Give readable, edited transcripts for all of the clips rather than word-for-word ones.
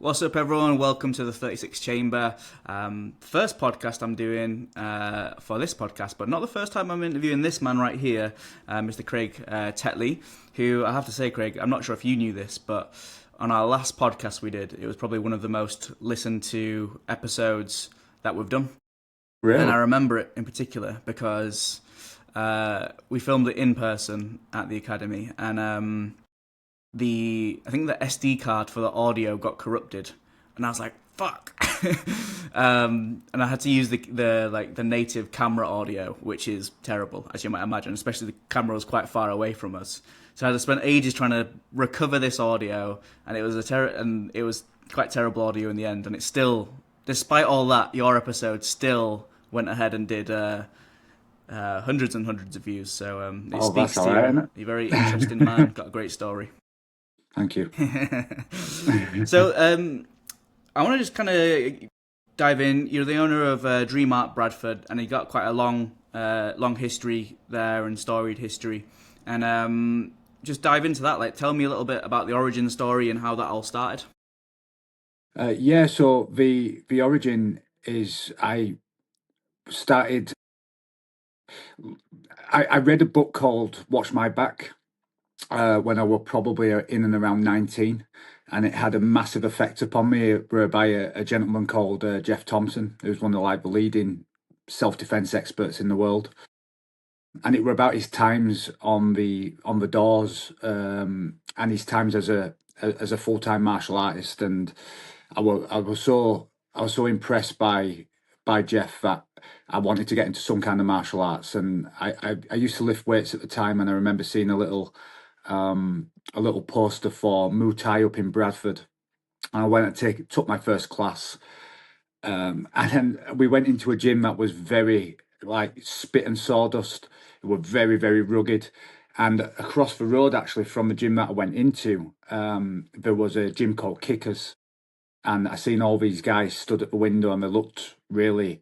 What's up, everyone? Welcome to the 36 Chamber. First podcast I'm doing for this podcast, but not the first time I'm interviewing this man right here, Mr. Craig Tetley, who I have to say, Craig, I'm not sure if you knew this, but on our last podcast we did, it was probably one of the most listened to episodes that we've done. Really? And I remember it in particular because we filmed it in person at the Academy, and I think the SD card for the audio got corrupted, and I was like, "Fuck!" And I had to use the native camera audio, which is terrible, as you might imagine. Especially the camera was quite far away from us, so I had to spend ages trying to recover this audio, and it was quite terrible audio in the end. And it's still, despite all that, your episode still went ahead and did hundreds and hundreds of views. So it speaks That's all to right, you. isn't it? You're a very interesting man. Got a great story. Thank you. So I want to just kind of dive in. You're the owner of DreamArt Bradford, and you got quite a long history there and storied history. And just dive into that. Like, tell me a little bit about the origin story and how that all started. So the origin is started. I read a book called Watch My Back when I was probably in and around 19, and it had a massive effect upon me. By a gentleman called Jeff Thompson, who's one of the leading self-defense experts in the world. And it were about his times on the doors, and his times as a full-time martial artist. And I was so impressed by Jeff that I wanted to get into some kind of martial arts. And I used to lift weights at the time, and I remember seeing a little poster for Muay Thai up in Bradford, and I went and took my first class. And then we went into a gym that was very like spit and sawdust. It was very, very rugged. And across the road, actually, from the gym that I went into, there was a gym called Kickers. And I seen all these guys stood at the window, and they looked really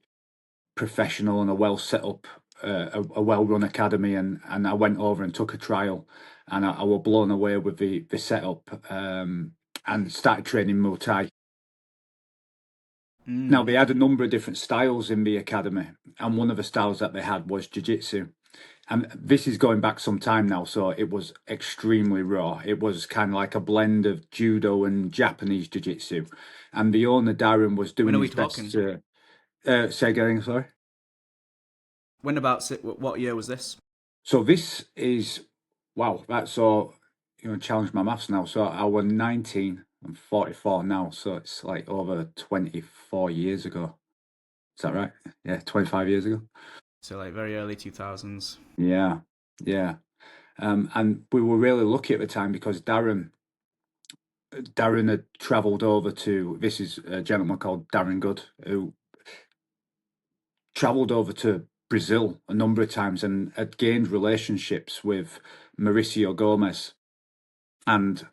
professional and a well set up, a well run academy. And I went over and took a trial, and I was blown away with the setup, and started training Muay Thai. Now, they had a number of different styles in the academy, and one of the styles that they had was Jiu-Jitsu. And this is going back some time now, so it was extremely raw. It was kind of like a blend of judo and Japanese Jiu-Jitsu. And the owner, Darren, was When doing are we his best talking? to... say again, sorry? What year was this? So this is... Wow, that's so... challenge my maths now. So I was 19, I'm 44 now, so it's like over 24 years ago. Is that right? Yeah, 25 years ago. So like very early 2000s. Yeah, yeah. And we were really lucky at the time because Darren had travelled over to, this is a gentleman called Darren Good, who travelled over to Brazil a number of times and had gained relationships with Mauricio Gomez. And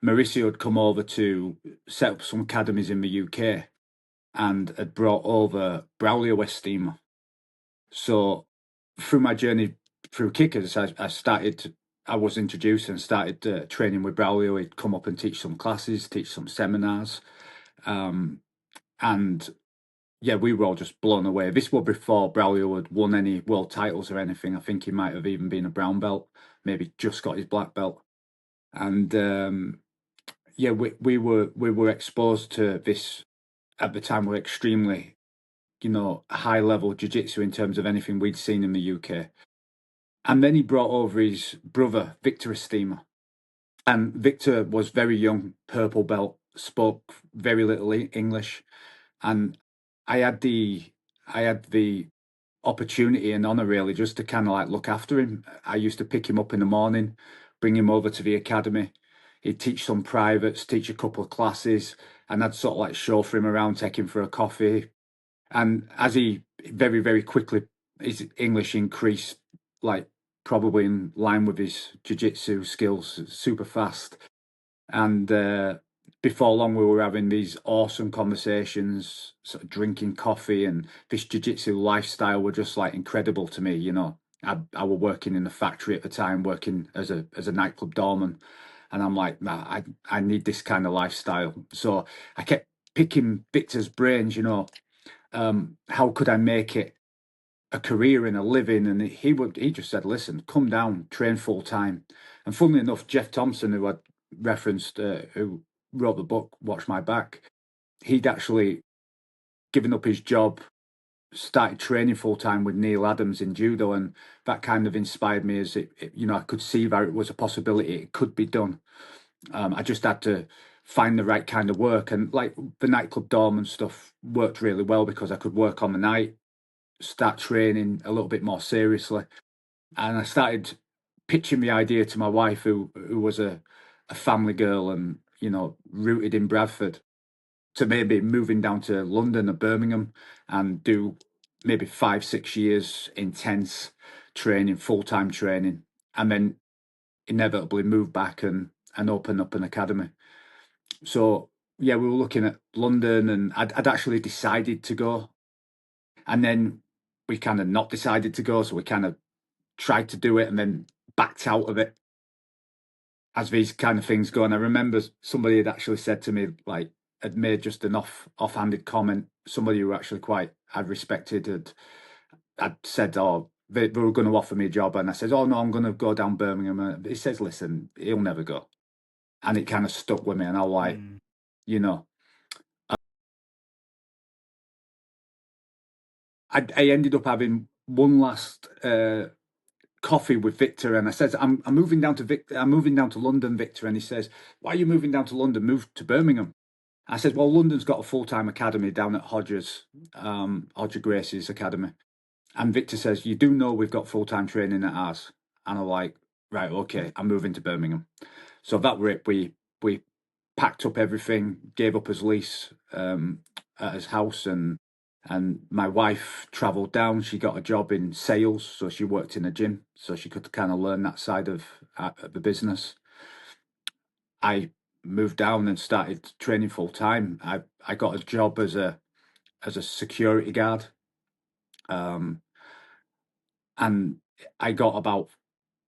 Mauricio had come over to set up some academies in the UK and had brought over Braulio Estima. So through my journey through Kickers, I was introduced and started training with Braulio. He'd come up and teach some classes, teach some seminars. And yeah, we were all just blown away. This was before Braulio had won any world titles or anything. I think he might have even been a brown belt, maybe just got his black belt. And yeah, we were exposed to this at the time. We're extremely, high level jiu-jitsu in terms of anything we'd seen in the UK. And then he brought over his brother, Victor Estima. And Victor was very young, purple belt, spoke very little English. And I had the opportunity and honor really just to kind of like look after him. I used to pick him up in the morning, bring him over to the academy. He'd teach some privates, teach a couple of classes, and I'd sort of like chauffeur him around, take him for a coffee. And as he very, very quickly, his English increased, like probably in line with his jiu-jitsu skills, super fast. And before long, we were having these awesome conversations, sort of drinking coffee, and this jiu-jitsu lifestyle were just like incredible to me. I was working in the factory at the time, working as a nightclub doorman, And I'm like, nah, I need this kind of lifestyle. So I kept picking Victor's brains, how could I make it a career and a living? And he just said, listen, come down, train full time. And funnily enough, Jeff Thompson, who I referenced, who wrote the book Watch My Back, he'd actually given up his job, started training full time with Neil Adams in judo, and that kind of inspired me as I could see that it was a possibility, it could be done. I just had to find the right kind of work, and like the nightclub doorman stuff worked really well because I could work on the night, start training a little bit more seriously, and I started pitching the idea to my wife, who was a family girl and rooted in Bradford, to maybe moving down to London or Birmingham and do maybe 5-6 years intense training, full-time training, and then inevitably move back and open up an academy. So yeah, we were looking at London, and I'd actually decided to go, and then we kind of not decided to go, so we kind of tried to do it and then backed out of it, as these kind of things go. And I remember somebody had actually said to me, like, had made just an offhanded comment. Somebody who actually quite I respected had said, "Oh, they were going to offer me a job," and I said, "Oh no, I'm going to go down Birmingham." And he says, "Listen, he'll never go," and it kind of stuck with me. And I was like, you know, I ended up having one last coffee with Victor, and I said, I'm moving down to I'm moving down to London, Victor." And he says, "Why are you moving down to London? Move to Birmingham." I said, "Well, London's got a full-time academy down at Hodger Gracie's academy." And Victor says, "You do know we've got full-time training at ours." And I'm like, "Right, okay, I'm moving to Birmingham." So that were it. We packed up everything, gave up his lease at his house, and my wife travelled down. She got a job in sales, so she worked in a gym, so she could kind of learn that side of the business. I moved down and started training full time. I got a job as a security guard, and I got about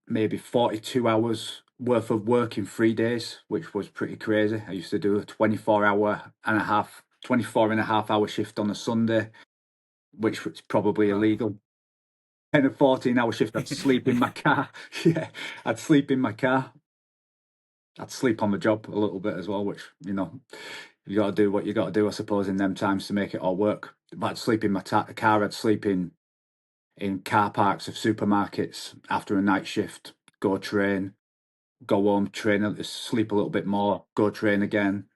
maybe 42 hours worth of work in 3 days, which was pretty crazy. I used to do a 24 and a half hour shift on a Sunday, which was probably illegal. 10 or 14-hour shift. I'd sleep in my car. Yeah, I'd sleep in my car. I'd sleep on the job a little bit as well, which, you got to do what you got to do, I suppose, in them times to make it all work. But I'd sleep in my car. I'd sleep in car parks of supermarkets after a night shift, go train, go home, train, sleep a little bit more, go train again.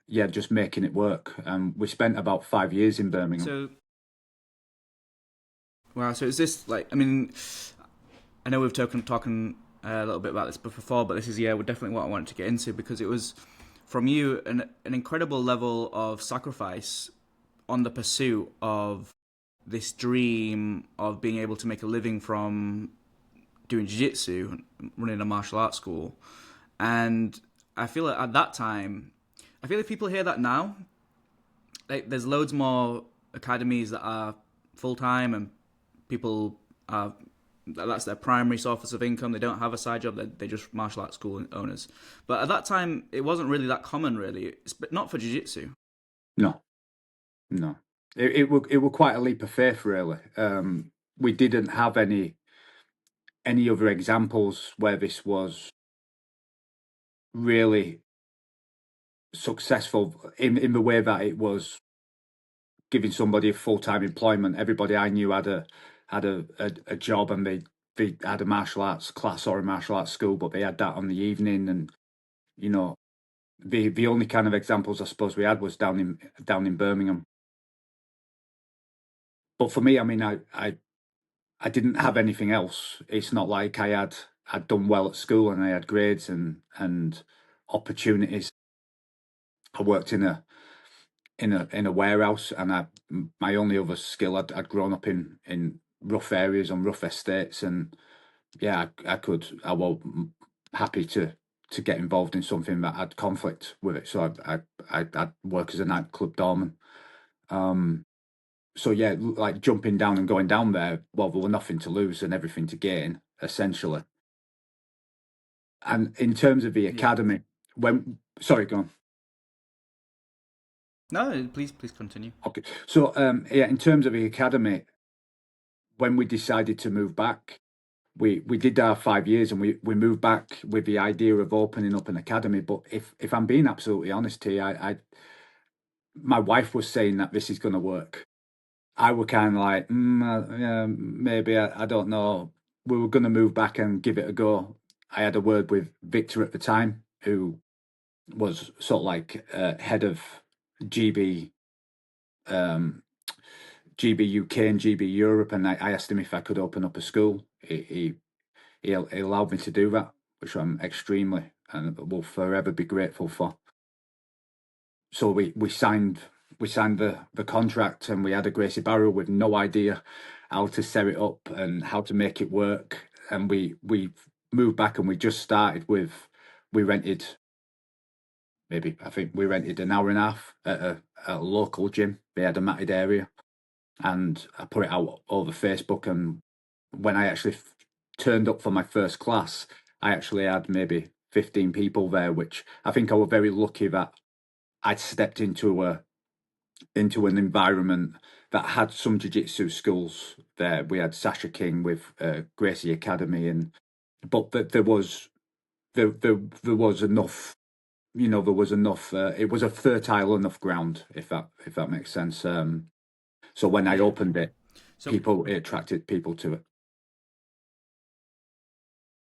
Yeah, just making it work. We spent about 5 years in Birmingham. So, wow. So is this like? I mean, I know we've talking a little bit about this before, but this is definitely what I wanted to get into, because it was from you an incredible level of sacrifice on the pursuit of this dream of being able to make a living from doing jiu-jitsu, running a martial arts school. And I feel like at that time, I feel if people hear that now, like there's loads more academies that are full-time, and people are, that's their primary source of income. They don't have a side job. They're just martial arts school owners. But at that time, it wasn't really that common, really. But not for jiu-jitsu. No. It were quite a leap of faith, really. We didn't have any other examples where this was really successful in the way that it was giving somebody a full-time employment. Everybody I knew had a job, and they had a martial arts class or a martial arts school, but they had that on the evening. And the only kind of examples I suppose we had was down in Birmingham. But for me, I mean, I didn't have anything else. It's not like I'd done well at school and I had grades and opportunities. I worked in a warehouse, and my only other skill, I'd grown up in rough areas on rough estates, and yeah, I was happy to get involved in something that had conflict with it. So I'd work as a nightclub doorman. So yeah, like jumping down and going down there, well, there were nothing to lose and everything to gain, essentially. And in terms of the Yeah. academy, when sorry, go on. No, please continue. Okay, so yeah, in terms of the academy, when we decided to move back, we did our 5 years, and we moved back with the idea of opening up an academy. But if I'm being absolutely honest here, I my wife was saying that this is going to work. I were kind of like, yeah, maybe I don't know. We were going to move back and give it a go. I had a word with Victor at the time, who was sort of like head of GB, um, GB UK and GB Europe, and I asked him if I could open up a school. He allowed me to do that, which I'm extremely and will forever be grateful for. So we signed the contract, and we had a Gracie Barra with no idea how to set it up and how to make it work. And we moved back, and we just started with we rented maybe I think we rented an hour and a half at a local gym. They had a matted area, and I put it out over Facebook. And when I actually turned up for my first class, I actually had maybe 15 people there, which I think I was very lucky that I'd stepped into an environment that had some jiu-jitsu schools there. We had Sasha King with Gracie Academy, and but there was there was enough. You know, there was enough. It was a fertile enough ground, if that makes sense. So when I Yeah. opened it, So it attracted people to it.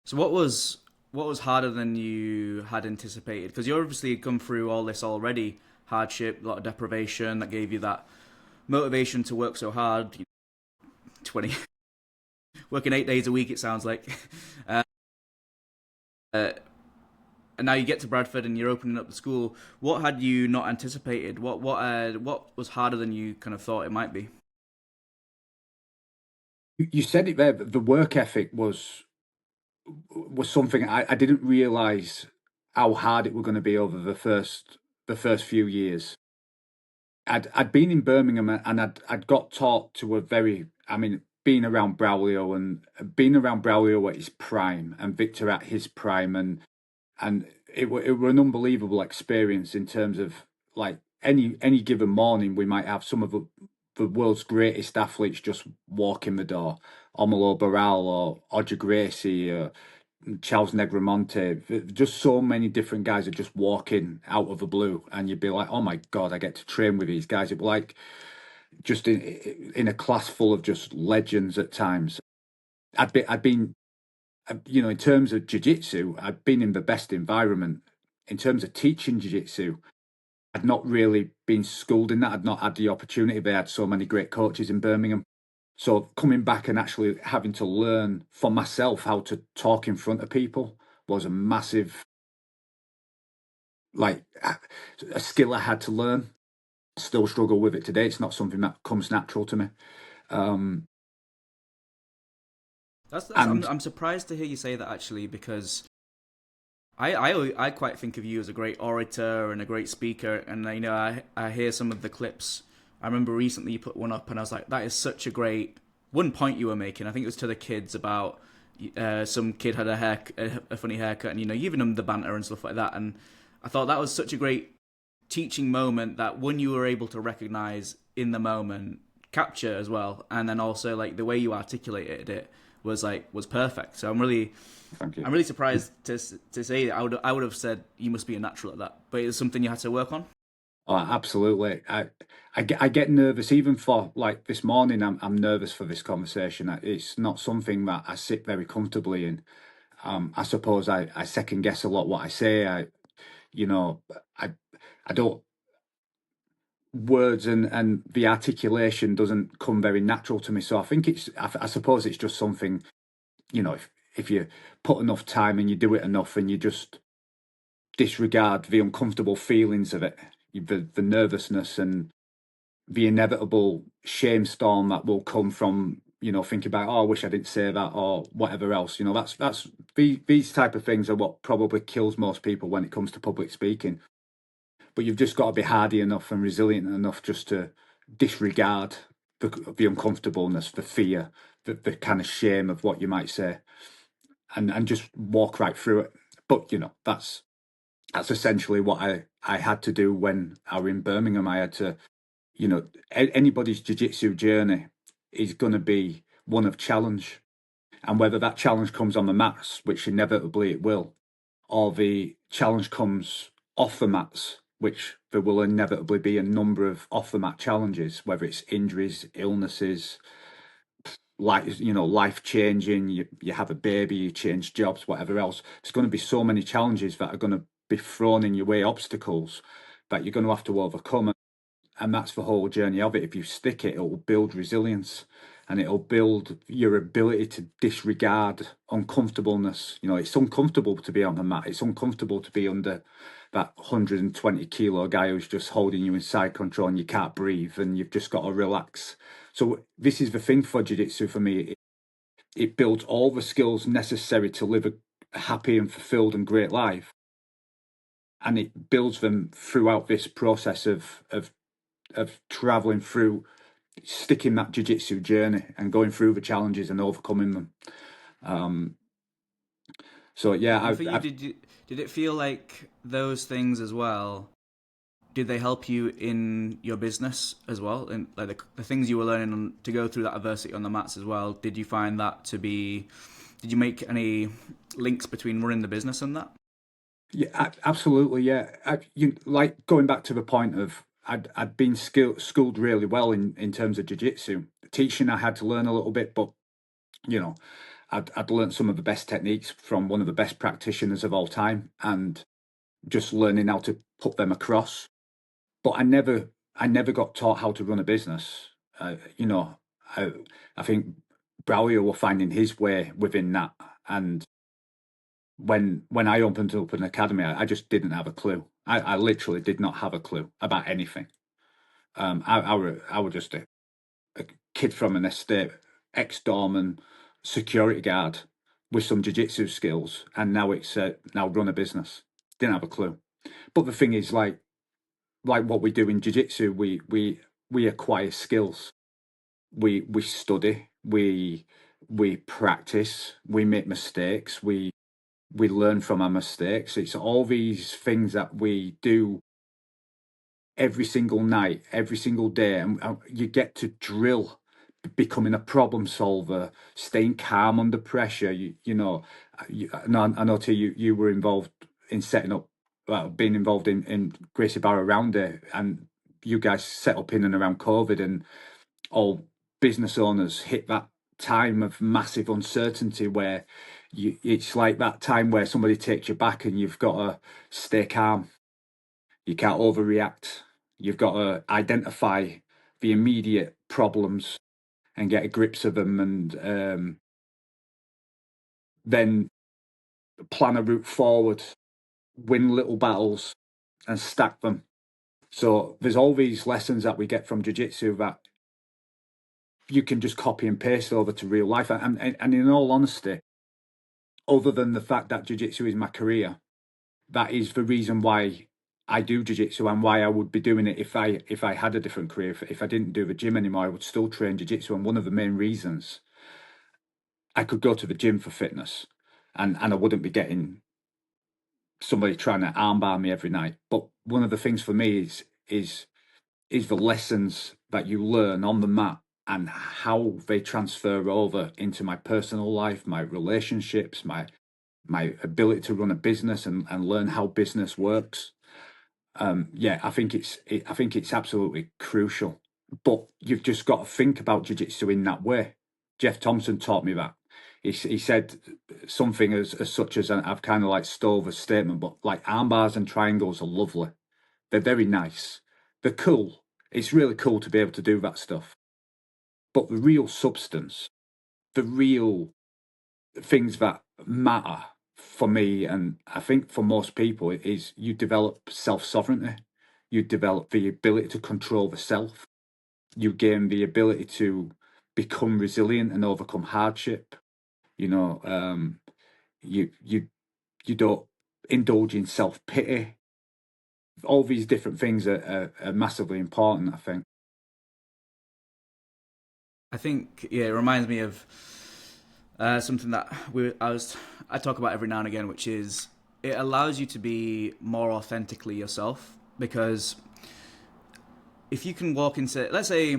so what was harder than you had anticipated? Because you obviously had come through all this already, hardship, a lot of deprivation that gave you that motivation to work so hard. 20 working 8 days a week, it sounds like. Uh, uh, and now you get to Bradford and you're opening up the school. What had you not anticipated? What was harder than you kind of thought it might be? You said it there. The work ethic was something I didn't realize how hard it was going to be over the first few years. I'd been in Birmingham, and I'd got taught to a very, I mean, being around Braulio at his prime, and Victor at his prime, and it were an unbelievable experience in terms of, like, any given morning we might have some of the world's greatest athletes just walk in the door. Omolo Barral or Odger Gracie or Charles Negromonte, just so many different guys are just walking out of the blue, and you'd be like, "Oh my God, I get to train with these guys." It was like just in a class full of just legends at times. I'd been, you know, in terms of jiu-jitsu, I'd been in the best environment. In terms of teaching jiu-jitsu, I'd not really been schooled in that. I'd not had the opportunity. They had so many great coaches in Birmingham. So coming back and actually having to learn for myself how to talk in front of people was a massive, like, a skill I had to learn. Still struggle with it today. It's not something that comes natural to me. Um, That's and I'm surprised to hear you say that actually because I quite think of you as a great orator and a great speaker, and you know I hear some of the clips. I remember recently you put one up, and I was like, that is such a great one point you were making. I think it was to the kids about some kid had a funny haircut, and you know giving them the banter and stuff like that. And I thought that was such a great teaching moment that one you were able to recognize in the moment, capture as well, and then also like the way you articulated it was perfect. So thank you. I'm really surprised to say that. I would have said you must be a natural at that, but it's something you had to work on. Oh, absolutely. I get nervous even for, like, this morning. I'm nervous for this conversation. It's not something that I sit very comfortably in. I suppose I second guess a lot what I say. You know, I I don't words and the articulation doesn't come very natural to me. So I think I suppose it's just something, you know, if you put enough time and you do it enough and you just disregard the uncomfortable feelings of it, the nervousness and the inevitable shame storm that will come from, you know, thinking about, oh, I wish I didn't say that or whatever else. You know, that's these type of things are what probably kills most people when it comes to public speaking. But you've just got to be hardy enough and resilient enough just to disregard the uncomfortableness, the fear, the kind of shame of what you might say, and just walk right through it. But that's essentially what I had to do when I was in Birmingham. I had to, anybody's jiu-jitsu journey is going to be one of challenge. And whether that challenge comes on the mats, which inevitably it will, or the challenge comes off the mats, which there will inevitably be a number of off the mat challenges, whether it's injuries, illnesses, life changing, you have a baby, you change jobs, whatever else. There's going to be so many challenges that are going to be thrown in your way, obstacles that you're going to have to overcome. And that's the whole journey of it. If you stick it, it will build resilience, and it'll build your ability to disregard uncomfortableness. It's uncomfortable to be on the mat. It's uncomfortable to be under that 120-kilo guy who's just holding you in side control and you can't breathe and you've just got to relax. So this is the thing for jiu-jitsu for me. It builds all the skills necessary to live a happy and fulfilled and great life. And it builds them throughout this process of traveling through, sticking that jiu-jitsu journey and going through the challenges and overcoming them. So yeah, And for you, did it feel like those things as well? Did they help you in your business as well? And like the things you were learning to go through that adversity on the mats as well, did you find that to be? Did you make any links between running the business and that? Yeah, absolutely. Yeah, like going back to the point of I'd been schooled really well in terms of jiu-jitsu. Teaching, I had to learn a little bit, but you know, I'd learned some of the best techniques from one of the best practitioners of all time, and just learning how to put them across. But I never got taught how to run a business. You know, I think Braulio were finding his way within that, and when I opened up an academy, I just didn't have a clue. I literally did not have a clue about anything. I was just a kid from an estate, ex-doorman, security guard with some jiu-jitsu skills, and now it's now run a business. Didn't have a clue. But the thing is, like what we do in jiu-jitsu, we acquire skills. We study, we practice, we make mistakes, we learn from our mistakes. It's all these things that we do every single night, every single day, and you get to drill becoming a problem solver, staying calm under pressure. I know too, you were involved in setting up, well, being involved in Gracie Barra round it, and you guys set up in and around COVID, and all business owners hit that time of massive uncertainty where it's like that time where somebody takes you back and you've got to stay calm. You can't overreact. You've got to identify the immediate problems and get a grips of them, and then plan a route forward, win little battles, and stack them. So there's all these lessons that we get from jiu-jitsu that you can just copy and paste over to real life. And in all honesty, other than the fact that jiu-jitsu is my career, that is the reason why I do jiu-jitsu and why I would be doing it if I had a different career. If I didn't do the gym anymore, I would still train jiu-jitsu. And one of the main reasons, I could go to the gym for fitness, and I wouldn't be getting somebody trying to armbar me every night. But one of the things for me is the lessons that you learn on the mat and how they transfer over into my personal life, my relationships, my ability to run a business and learn how business works. Yeah, I think it's absolutely crucial. But you've just got to think about jiu-jitsu in that way. Jeff Thompson taught me that. He said something as such as, I've kind of like stole the statement, but like arm bars and triangles are lovely. They're very nice. They're cool. It's really cool to be able to do that stuff. But the real substance, the real things that matter for me, and I think for most people, is you develop self-sovereignty. You develop the ability to control the self. You gain the ability to become resilient and overcome hardship. You know, you don't indulge in self-pity. All these different things are massively important, I think. I think yeah, it reminds me of something that I talk about every now and again, which is it allows you to be more authentically yourself, because if you can walk into, let's say, I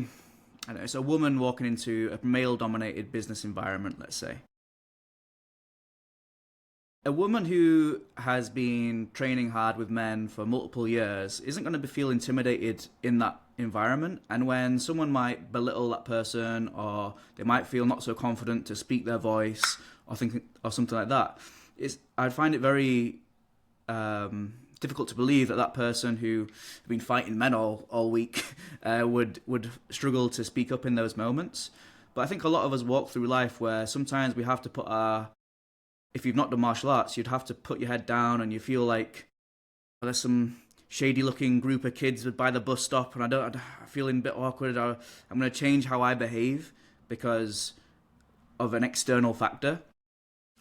don't know, it's a woman walking into a male dominated business environment, let's say. A woman who has been training hard with men for multiple years isn't going to feel intimidated in that environment. And when someone might belittle that person, or they might feel not so confident to speak their voice, or think, or something like that, I'd find it very difficult to believe that that person who had been fighting men all week would struggle to speak up in those moments. But I think a lot of us walk through life where sometimes we have to put our, if you've not done martial arts, you'd have to put your head down, and you feel like, oh, there's some shady looking group of kids by the bus stop, and I'm feeling a bit awkward. I'm going to change how I behave because of an external factor.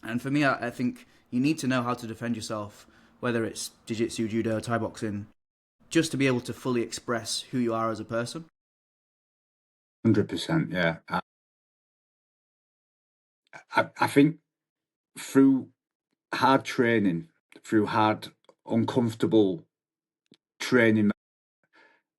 And for me, I think you need to know how to defend yourself, whether it's jiu-jitsu, judo, Thai boxing, just to be able to fully express who you are as a person. 100%, yeah. I think through hard training, through hard, uncomfortable training,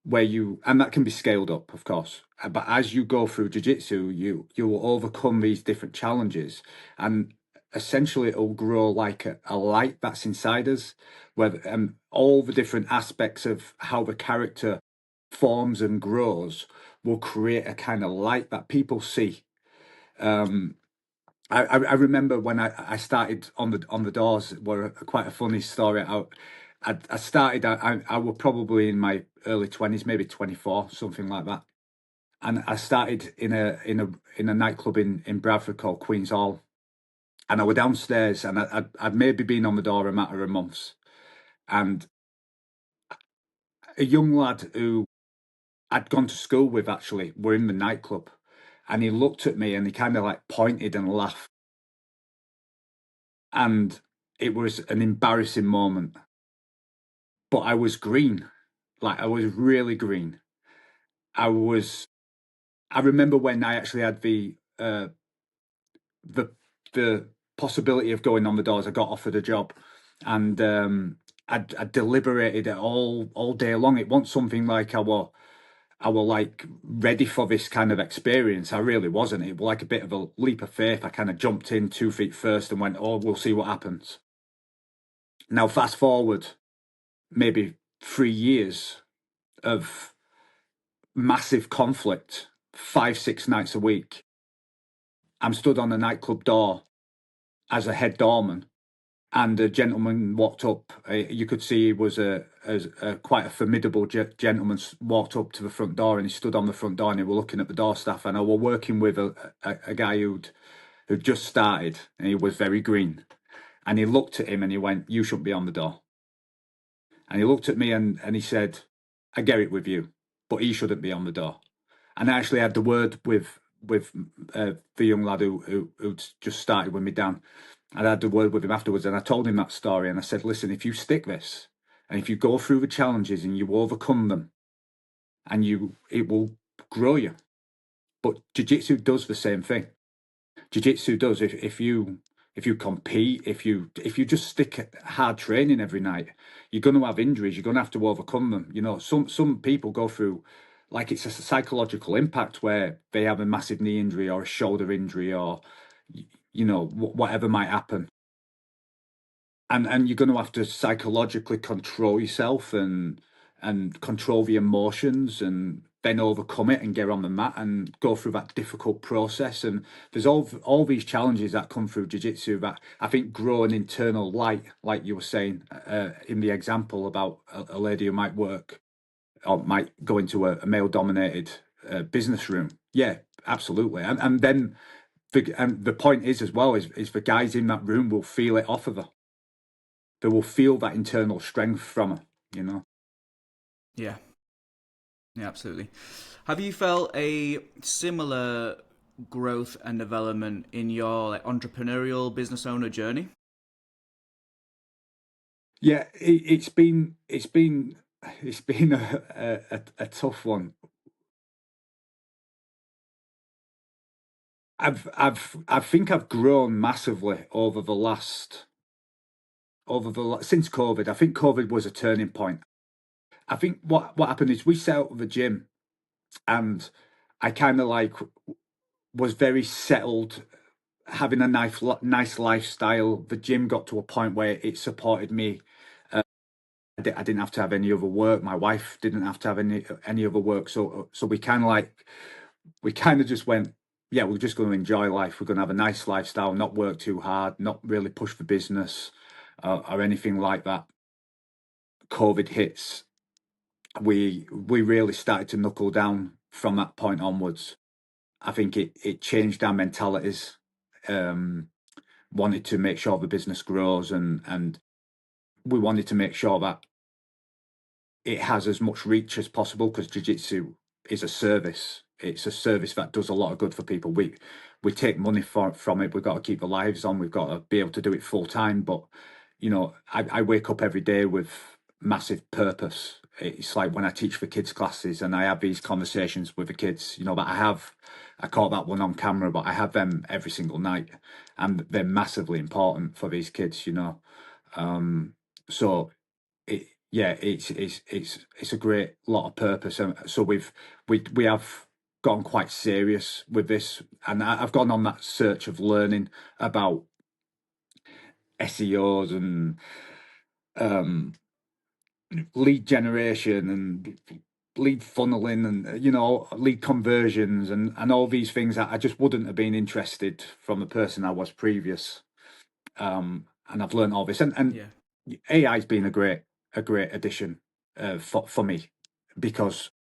where you, and that can be scaled up, of course, but as you go through jiu-jitsu, you will overcome these different challenges, and essentially it'll grow like a light that's inside us, where all the different aspects of how the character forms and grows will create a kind of light that people see. I remember when I started on the doors, were quite a funny story. I started, I was probably in my early 20s, maybe 24, something like that. And I started in a nightclub in Bradford called Queen's Hall. And I was downstairs, and I'd maybe been on the door a matter of months. And a young lad who I'd gone to school with actually were in the nightclub. And he looked at me and he kind of like pointed and laughed. And it was an embarrassing moment. But I was green. Like, I was really green. I was. I remember when I actually had the the possibility of going on the doors. I got offered a job, and I deliberated it all day long. It wasn't something like I were like ready for this kind of experience. I really wasn't. It was like a bit of a leap of faith. I kind of jumped in 2 feet first and went, "Oh, we'll see what happens." Now, fast forward maybe 3 years of massive conflict, 5, 6 nights a week. I'm stood on a nightclub door as a head doorman, and a gentleman walked up. You could see he was a quite a formidable gentleman. Walked up to the front door, and he stood on the front door, and he was looking at the door staff. And I was working with a guy who'd just started, and he was very green. And he looked at him, and he went, "You shouldn't be on the door." And he looked at me, and he said, "I get it with you, but he shouldn't be on the door." And I actually had the word with the young lad who'd just started with me, Dan. I had the word with him afterwards, and I told him that story. And I said, "Listen, if you stick this, and if you go through the challenges and you overcome them, and it will grow you." But jiu-jitsu does the same thing. Jiu-jitsu does. If you compete, if you just stick at hard training every night, you're going to have injuries. You're going to have to overcome them. You know, some people go through, like, it's a psychological impact where they have a massive knee injury or a shoulder injury, or you know, whatever might happen. And you're going to have to psychologically control yourself and control the emotions, and then overcome it and get on the mat and go through that difficult process. And there's all these challenges that come through jiu-jitsu that I think grow an internal light, like you were saying in the example about a lady who might work or might go into a male dominated business room. Yeah, absolutely. And then the point is as well is the guys in that room will feel it off of her. They will feel that internal strength from her, you know. Yeah, yeah, absolutely. Have you felt a similar growth and development in your like entrepreneurial business owner journey? Yeah, it's been a tough one. I think I've grown massively over since COVID. I think COVID was a turning point. I think what happened is we set up the gym, and I kind of like was very settled, having a nice lifestyle. The gym got to a point where it supported me. I didn't have to have any other work. My wife didn't have to have any other work. So we kind of just went, yeah, we're just going to enjoy life. We're going to have a nice lifestyle, not work too hard, not really push for business or anything like that. COVID hits. We really started to knuckle down from that point onwards. I think it changed our mentalities. Wanted to make sure the business grows, and we wanted to make sure that it has as much reach as possible, because jiu-jitsu is a service. It's a service that does a lot of good for people. We take money from it. We've got to keep the lives on. We've got to be able to do it full time. But I wake up every day with massive purpose. It's like when I teach for kids classes and I have these conversations with the kids, that I caught that one on camera, but I have them every single night, and they're massively important for these kids. So it's a great lot of purpose, and so we have gone quite serious with this, and I've gone on that search of learning about SEOs and lead generation and lead funneling and lead conversions and all these things that I just wouldn't have been interested from the person I was previous. And I've learned all this, and Yeah. AI's been a great addition for me, because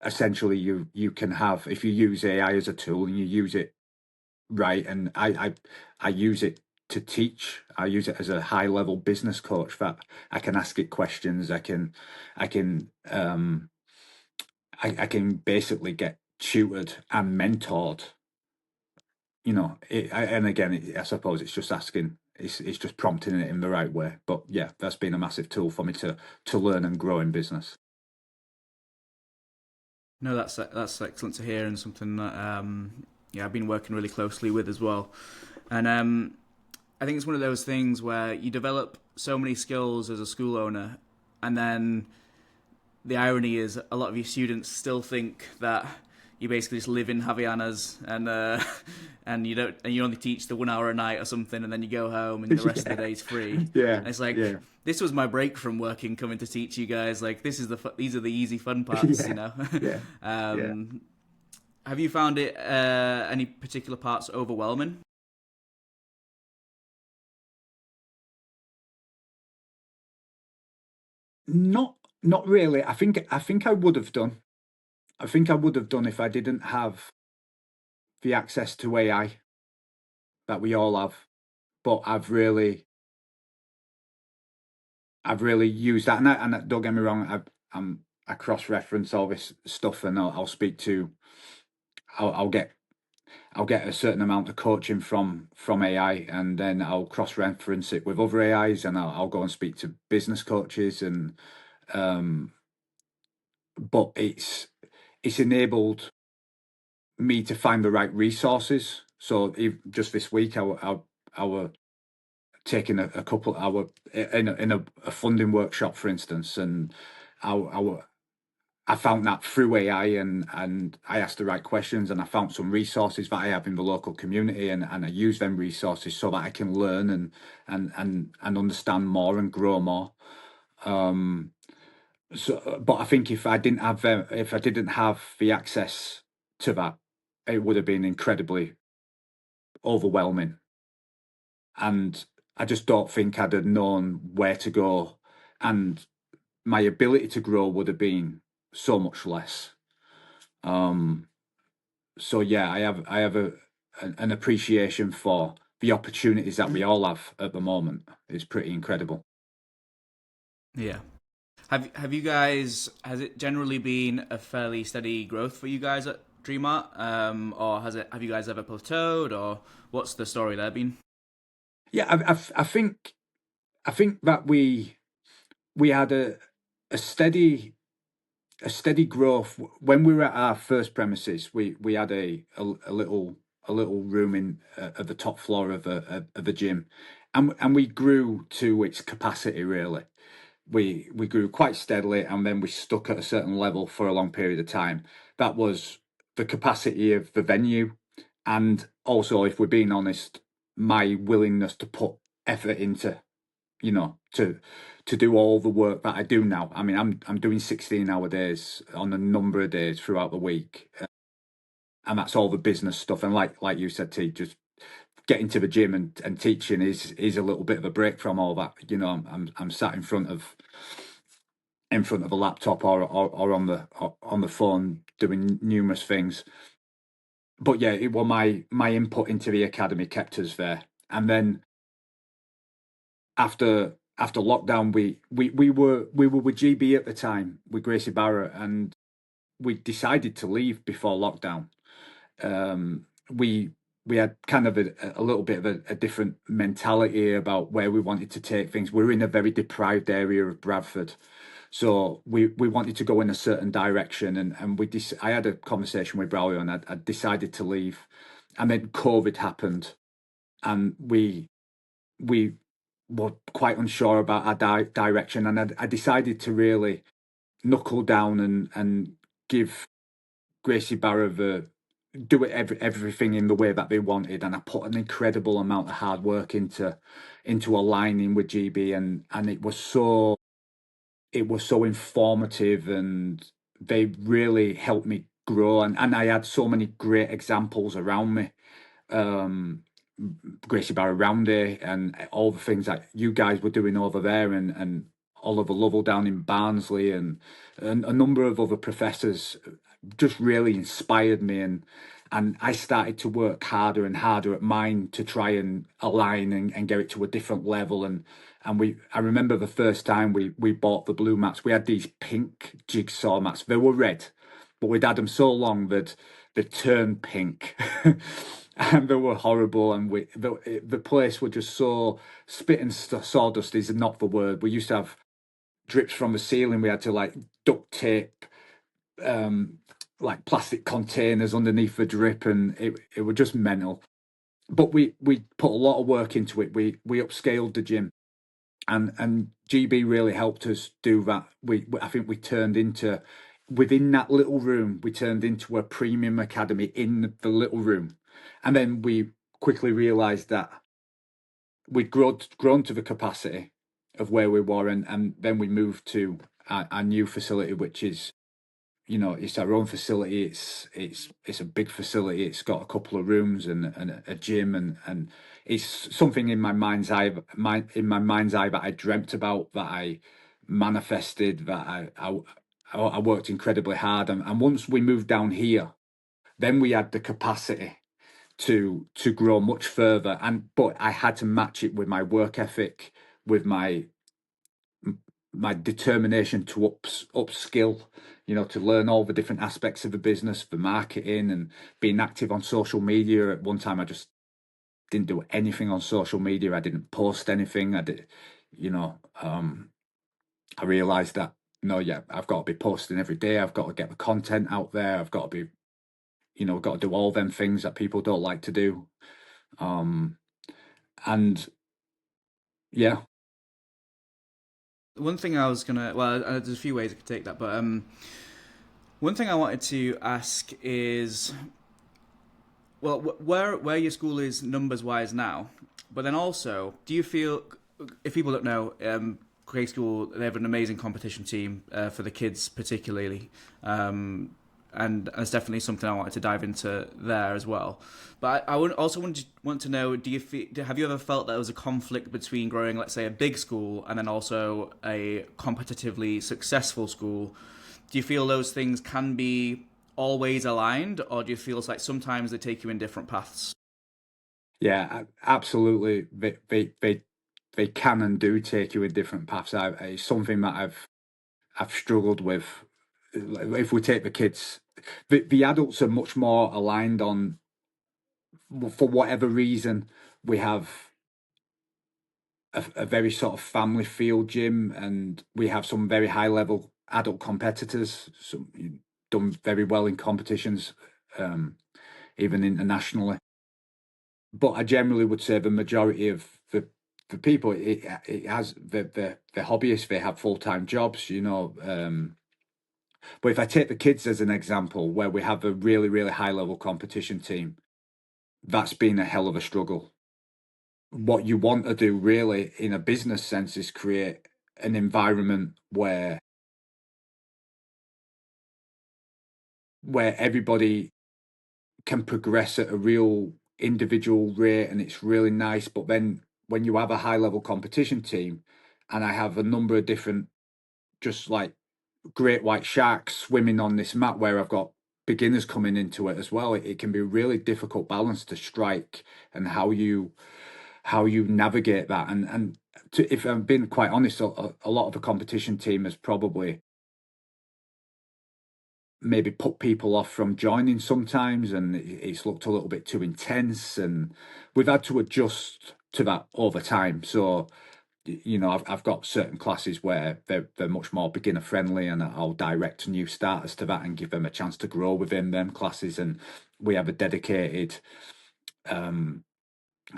essentially you can have, if you use AI as a tool and you use it right, and I use it to teach. I use it as a high level business coach, that I can ask it questions. I can I can basically get tutored and mentored. And again, I suppose it's just asking. It's just prompting it in the right way. But yeah, that's been a massive tool for me to learn and grow in business. No, that's excellent to hear, and something that I've been working really closely with as well. And I think it's one of those things where you develop so many skills as a school owner, and then the irony is a lot of your students still think that you basically just live in Havaianas and you only teach the 1 hour a night or something, and then you go home and the rest of the day's free. Yeah, and it's like, yeah. this was my break from working, coming to teach you guys. Like, these are the easy fun parts, Yeah. Yeah. Have you found it any particular parts overwhelming? Not really. I think I would have done. I think I would have done if I didn't have the access to AI that we all have. But I've really used that, and don't get me wrong, I cross-reference all this stuff, and I'll speak to, I'll get a certain amount of coaching from AI, and then I'll cross-reference it with other AIs, and I'll go and speak to business coaches, and but it's enabled me to find the right resources. So just this week, I were taking a couple. I were in a funding workshop, for instance, and I found that through AI, and I asked the right questions, and I found some resources that I have in the local community, and I use them resources so that I can learn and understand more and grow more. But I think if I didn't have the access to that, it would have been incredibly overwhelming, and I just don't think I'd have known where to go, and my ability to grow would have been so much less. So yeah, I have an appreciation for the opportunities that we all have at the moment. It's pretty incredible. Yeah. Have you guys, has it generally been a fairly steady growth for you guys at DreamArt, or have you guys ever plateaued, or what's the story there been? Yeah, I think that we had a steady growth when we were at our first premises. We had a little room in at the top floor of the gym, and we grew to its capacity really. We grew quite steadily, and then we stuck at a certain level for a long period of time. That was the capacity of the venue, and also, if we're being honest, my willingness to put effort into, to do all the work that I do now. I mean, I'm doing 16-hour days on a number of days throughout the week, and that's all the business stuff. And like you said, T, just getting to the gym and teaching is a little bit of a break from all that. I'm sat in front of a laptop or on the phone doing numerous things. But yeah, it was my input into the academy kept us there. And then after lockdown, we were with GB at the time with Gracie Barra, and we decided to leave before lockdown. We had kind of a little bit of a different mentality about where we wanted to take things. We're in a very deprived area of Bradford, so we wanted to go in a certain direction, and I had a conversation with Braulio, and I decided to leave, and then COVID happened, and we were quite unsure about our direction, and I decided to really knuckle down and give Gracie Barra do everything in the way that they wanted, and I put an incredible amount of hard work into aligning with GB, and it was so informative, and they really helped me grow, and I had so many great examples around me. Gracie Barra Roundy and all the things that you guys were doing over there, and Oliver Lovell down in Barnsley, and a number of other professors just really inspired me, and I started to work harder and harder at mine to try and align and get it to a different level. I remember the first time we bought the blue mats. We had these pink jigsaw mats. They were red, but we'd had them so long that they turned pink. And they were horrible, and the place were just so spit and sawdust is not the word. We used to have drips from the ceiling. We had to like duct tape like plastic containers underneath the drip, and it was just mental. But we put a lot of work into it. We upscaled the gym, and GB really helped us do that. I think we turned into, within that little room, we turned into a premium academy in the little room, and then we quickly realised that we'd grown to the capacity of where we were, and then we moved to our new facility, which is, it's our own facility. It's a big facility. It's got a couple of rooms and a gym, and it's something in my mind's eye that I dreamt about, that I manifested, that I worked incredibly hard, and once we moved down here, then we had the capacity to grow much further, but I had to match it with my work ethic, with my determination to upskill, to learn all the different aspects of the business, for marketing, and being active on social media. At one time, I just didn't do anything on social media. I didn't post anything. I did, I realized that, no, yeah, I've got to be posting every day. I've got to get the content out there. I've got to be, got to do all them things that people don't like to do. And yeah. One thing I was gonna, well, there's a few ways I could take that, but one thing I wanted to ask is, well, where your school is numbers wise now, but then also, do you feel, if people don't know, Craig School, they have an amazing competition team for the kids particularly, and it's definitely something I wanted to dive into there as well. But I would also want to know, have you ever felt that there was a conflict between growing, let's say, a big school and then also a competitively successful school? Do you feel those things can be always aligned, or do you feel it's like sometimes they take you in different paths? Yeah, absolutely. They can and do take you in different paths. It's something that I've struggled with. If we take the kids, the adults are much more aligned on, for whatever reason, we have a very sort of family feel gym, and we have some very high level adult competitors, some done very well in competitions, even internationally. But I generally would say the majority of for people, it has the hobbyists, they have full-time jobs, you know. But if I take the kids as an example, where we have a really, really high level competition team, that's been a hell of a struggle. What you want to do really in a business sense is create an environment where everybody can progress at a real individual rate, and it's really nice. But then when you have a high level competition team, and I have a number of different, just like great white sharks swimming on this mat, where I've got beginners coming into it as well, it can be a really difficult balance to strike, and how you navigate that. And if I'm being quite honest, a lot of the competition team has probably maybe put people off from joining sometimes, and it's looked a little bit too intense, and we've had to adjust to that over time. So, you know, I've got certain classes where they're much more beginner friendly, and I'll direct new starters to that and give them a chance to grow within them classes. And we have a dedicated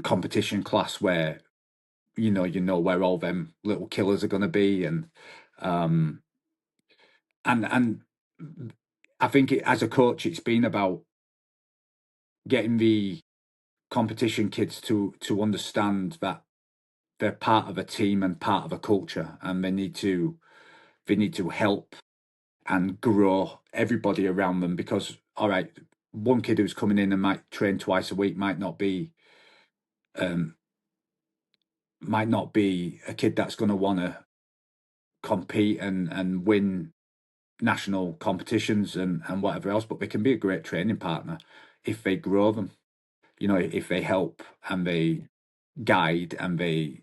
competition class where you know where all them little killers are going to be, um and I think as a coach, it's been about getting the competition kids to understand that they're part of a team and part of a culture, and they need to help and grow everybody around them. Because all right, one kid who's coming in and might train twice a week um might not be a kid that's going to want to compete and win national competitions and whatever else, but they can be a great training partner if they grow them, you know, if they help and they guide and they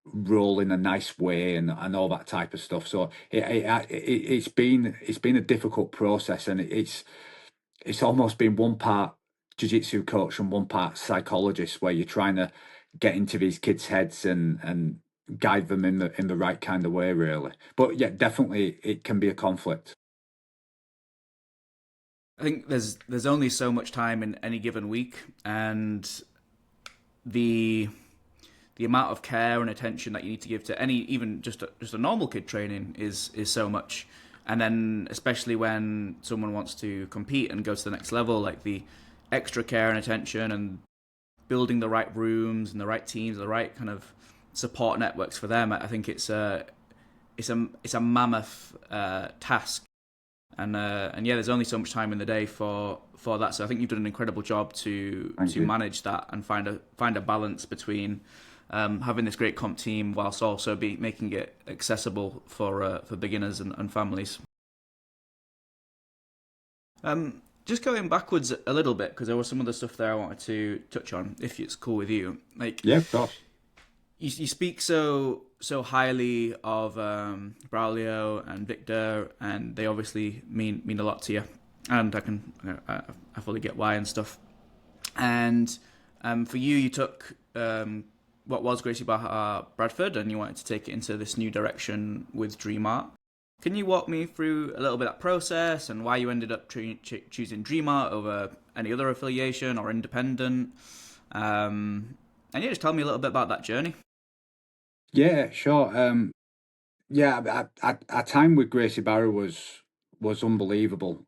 roll in a nice way and all that type of stuff. So it's been a difficult process, and it's almost been one part jiu-jitsu coach and one part psychologist, where you're trying to get into these kids' heads and guide them in the right kind of way, really. But yeah, definitely it can be a conflict. I think there's only so much time in any given week, and the the amount of care and attention that you need to give to any, even just a normal kid training is so much. And then especially when someone wants to compete and go to the next level, like the extra care and attention and building the right rooms and the right teams, the right kind of support networks for them. I think it's a mammoth task, and yeah, there's only so much time in the day for that. So I think you've done an incredible job Thank to you. manage that and find a balance between having this great comp team whilst also making it accessible for beginners and families. Just going backwards a little bit, because there was some other stuff there I wanted to touch on, if it's cool with you. Like, Yeah, of course. you speak so highly of Braulio and Victor, and they obviously mean a lot to you, and I fully get why and stuff. And for you, you took what was Gracie Barra Bradford, and you wanted to take it into this new direction with DreamArt. Can you walk me through a little bit of that process and why you ended up choosing DreamArt over any other affiliation or independent? And yeah, just tell me a little bit about that journey. Yeah, sure. Yeah, our time with Gracie Barra was unbelievable.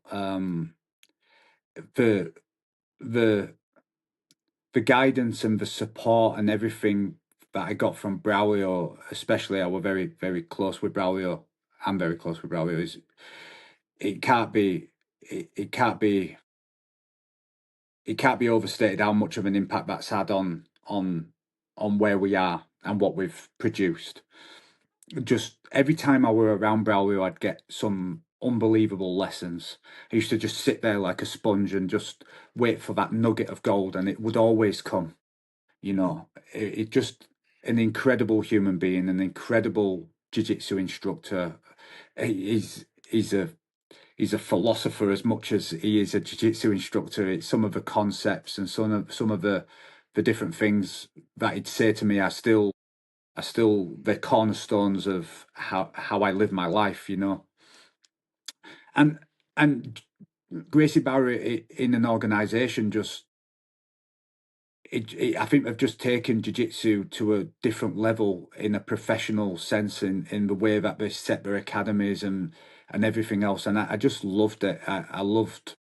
The the the guidance and the support and everything that I got from Braulio, especially, I were very, very close with Braulio. I'm very close with Braulio. It can't be it can't be it can't be overstated how much of an impact that's had on where we are and what we've produced. Just every time I were around Braulio, I'd get some unbelievable lessons. I used to just sit there like a sponge and just wait for that nugget of gold, and it would always come. You know, it just an incredible human being, an incredible jiu-jitsu instructor. He's a he's a philosopher as much as he is a jiu-jitsu instructor. It's some of the concepts and some of the different things that he'd say to me are still the cornerstones of how I live my life, you know. And and Gracie Barra in an organization, just I think they've just taken jiu-jitsu to a different level in a professional sense in the way that they set their academies and everything else. And I just loved it. I loved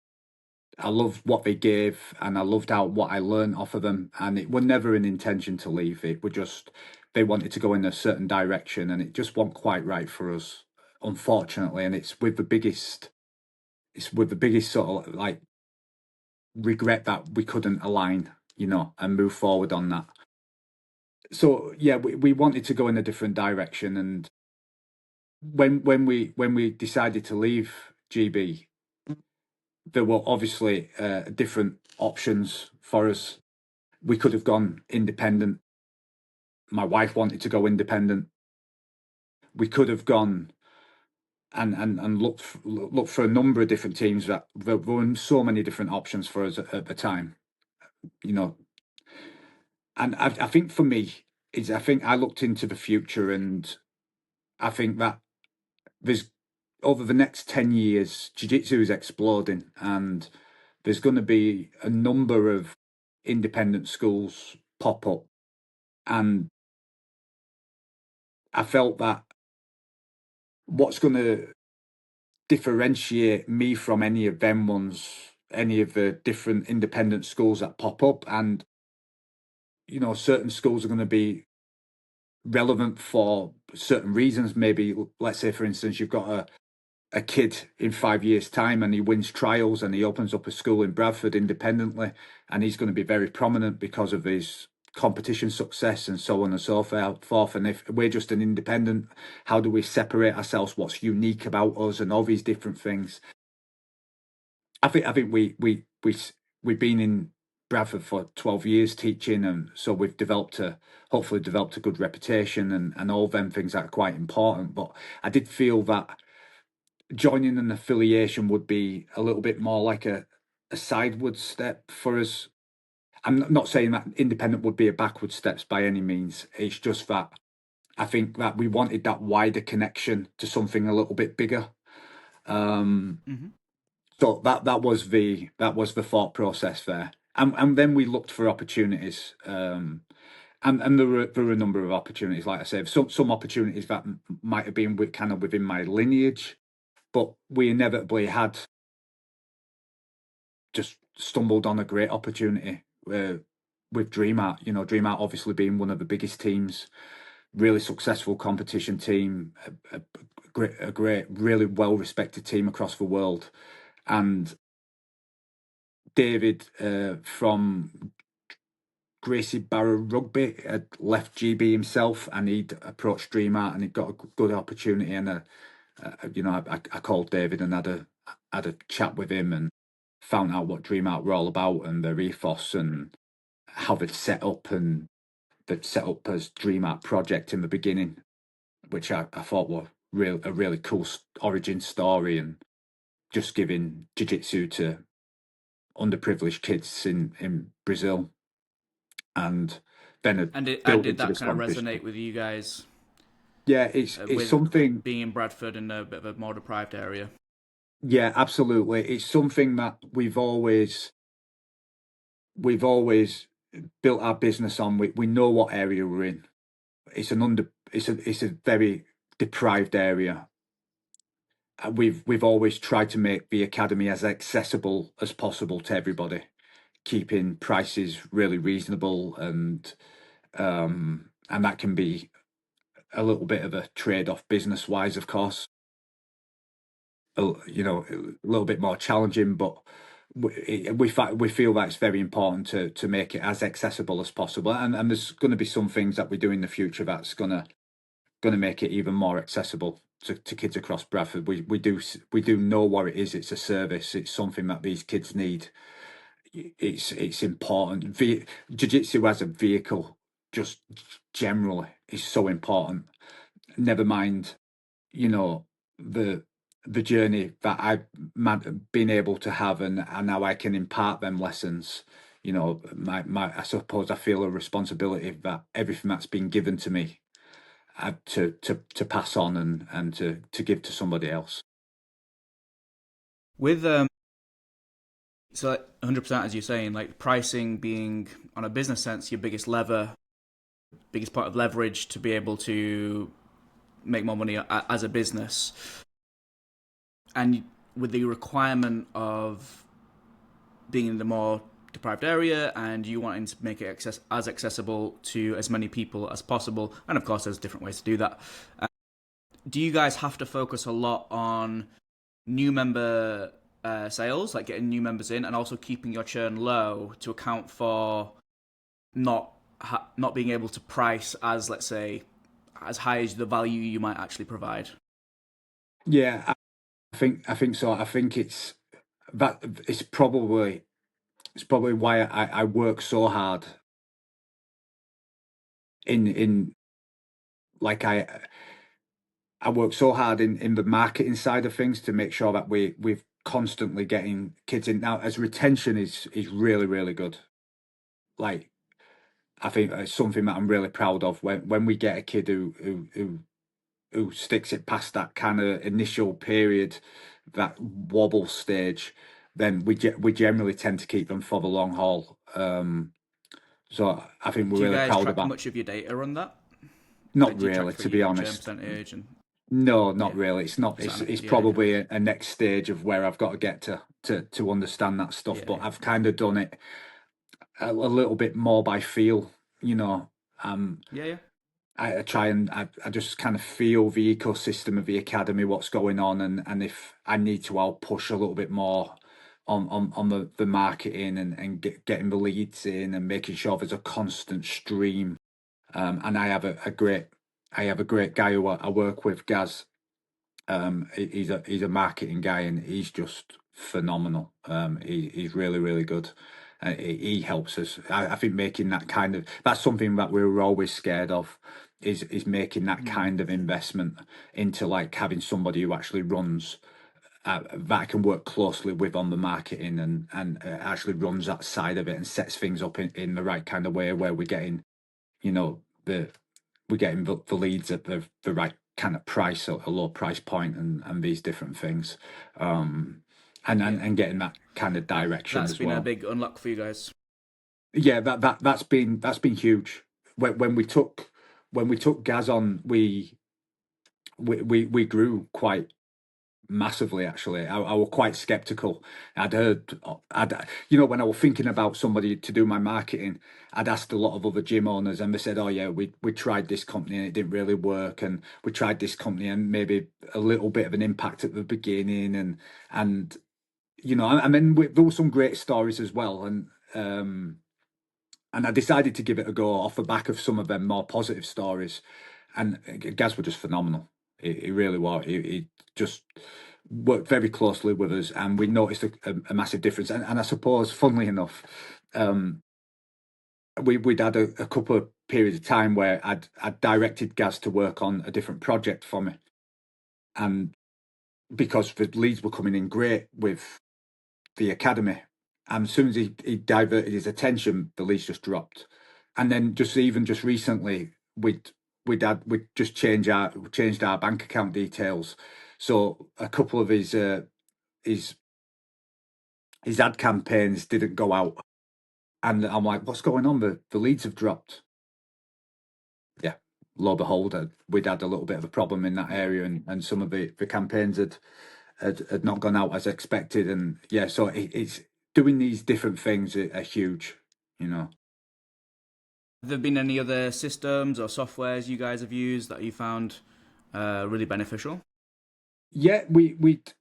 what they gave, and I loved how what I learned off of them. And it was never an intention to leave. It was just they wanted to go in a certain direction, and it just wasn't quite right for us, unfortunately. And it's with the biggest sort of like regret that we couldn't align, and move forward on that. So yeah, we wanted to go in a different direction, and when we decided to leave GB, there were obviously different options for us. We could have gone independent. My wife wanted to go independent. We could have gone and looked for a number of different teams. That there were so many different options for us at the time, you know. And I think for me is I think I looked into the future, and I think that there's over the next 10 years, jiu-jitsu is exploding, and there's going to be a number of independent schools pop up. And I felt that what's going to differentiate me from any of them ones, any of the different independent schools that pop up, and certain schools are going to be relevant for certain reasons. Maybe, let's say, for instance, you've got a kid in 5 years' time and he wins trials and he opens up a school in Bradford independently, and he's going to be very prominent because of his competition success and so on and so forth. And if we're just an independent, how do we separate ourselves? What's unique about us and all these different things? I think we've been in Bradford for 12 years teaching, and so we've hopefully developed a good reputation and all them things that are quite important. But I did feel that joining an affiliation would be a little bit more like a sideward step for us. I'm not saying that independent would be a backward steps by any means. It's just that I think that we wanted that wider connection to something a little bit bigger. Hmm. So that was the thought process there, and then we looked for opportunities, and there were a number of opportunities. Like I said, some opportunities that might have been kind of within my lineage, but we inevitably had just stumbled on a great opportunity with DreamArt. DreamArt obviously being one of the biggest teams, really successful competition team, a great, really well respected team across the world, and David from Gracie Barra Rugby had left GB himself, and he'd approached DreamArt, and he'd got a good opportunity. And I called David and had a chat with him and found out what DreamArt were all about and their ethos and how they'd set up, and they'd set up as DreamArt project in the beginning, which I thought were a really cool origin story, and just giving jiu-jitsu to underprivileged kids in Brazil, and then it And built did into that this kind of competition. resonate with you guys Yeah, it's with something. being in Bradford in a bit of a more deprived area? Yeah, absolutely. It's something that we've always built our business on. We know what area we're in. It's a very deprived area. We've always tried to make the academy as accessible as possible to everybody, keeping prices really reasonable, and that can be a little bit of a trade-off business wise, of course. A little bit more challenging, but we feel that it's very important to make it as accessible as possible. And there's going to be some things that we do in the future that's going to make it even more accessible to kids across Bradford. We do know what it is. It's a service. It's something that these kids need. It's important. Jiu-jitsu as a vehicle, just generally, is so important. Never mind, you know, the the journey that I've been able to have, and how I can impart them lessons. I suppose I feel a responsibility that everything that's been given to me to pass on and to give to somebody else. With So, like, 100%, as you're saying, like pricing being on a business sense your biggest lever, biggest part of leverage to be able to make more money as a business, and with the requirement of being in the more deprived area and you wanting to make it as accessible to as many people as possible, and of course there's different ways to do that. Do you guys have to focus a lot on new member sales, like getting new members in, and also keeping your churn low to account for not not being able to price as, let's say, as high as the value you might actually provide? Yeah, I think so. I think that it's probably why I work so hard in like I work so hard in the marketing side of things to make sure that we're constantly getting kids in. Now, as retention is really, really good. Like, I think it's something that I'm really proud of when we get a kid who sticks it past that kind of initial period, that wobble stage, then we generally tend to keep them for the long haul. So I think we're Do you really guys proud of track that. much of your data on that? Like, Not do you track really, for to be your churn honest. percentage and No, not yeah, really. It's not. is that It's yeah, yeah, probably a next stage of where I've got to get to understand that stuff. yeah, But I've kind of done it a little bit more by feel. You know, um, yeah, yeah, I try and I just kind of feel the ecosystem of the academy, what's going on, and if I need to, I'll push a little bit more on the marketing and getting the leads in and making sure there's a constant stream. And I have a great guy who I work with, Gaz. He's a marketing guy and he's just phenomenal. He's really really good. He helps us. I think making that kind of that's something that we were always scared of is making that mm, kind of investment into like having somebody who actually runs that I can work closely with on the marketing and actually runs that side of it and sets things up in the right kind of way where we're getting you know the we're getting the leads at the right kind of price, a low price point, and these different things, um, yeah. and getting that kind of direction That's as been a well. big unlock for you guys. Yeah, that's been huge. When we took Gaz on, we grew quite massively. Actually, I was quite skeptical. When I was thinking about somebody to do my marketing, I'd asked a lot of other gym owners, and they said, "Oh yeah, we tried this company and it didn't really work, and we tried this company and maybe a little bit of an impact at the beginning, and I mean there were some great stories as well, and I decided to give it a go off the back of some of them more positive stories, and Gaz were just phenomenal. He really was. He just worked very closely with us, and we noticed a massive difference. And I suppose, funnily enough, we'd had a couple of periods of time where I'd directed Gaz to work on a different project for me, and because the leads were coming in great with the academy, and as soon as he diverted his attention, the leads just dropped. And then just recently, we'd just changed our bank account details, so a couple of his his ad campaigns didn't go out, and I'm like, what's going on? The leads have dropped. Yeah, lo and behold, we'd had a little bit of a problem in that Yeah. area, and some of the campaigns had not gone out as expected, and yeah, so it's doing these different things are huge, you know. Have there been any other systems or softwares you guys have used that you found really beneficial? Yeah, we'd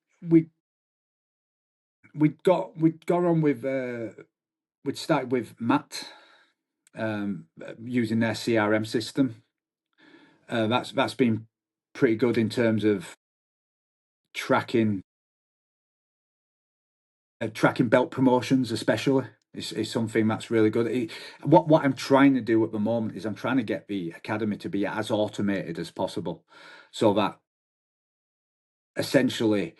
got on with we'd started with Matt, using their CRM system. That's been pretty good in terms of tracking tracking belt promotions, especially. Is something that's really good. What I'm trying to do at the moment is I'm trying to get the academy to be as automated as possible, so that essentially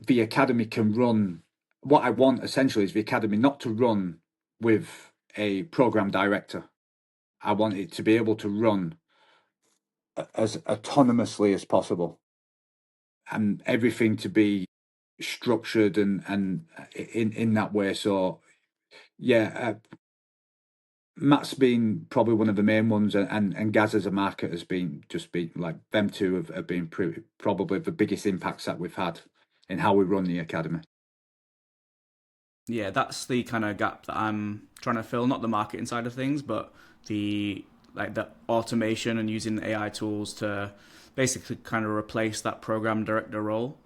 the academy can run. What I want essentially is the academy not to run with a program director. I want it to be able to run as autonomously as possible, and everything to be structured and in that way. So yeah, Matt's been probably one of the main ones, and Gaz as a market has been like them two have been probably the biggest impacts that we've had in how we run the academy. Yeah, that's the kind of gap that I'm trying to fill. Not the marketing side of things, but the the automation and using AI tools to basically kind of replace that program director role.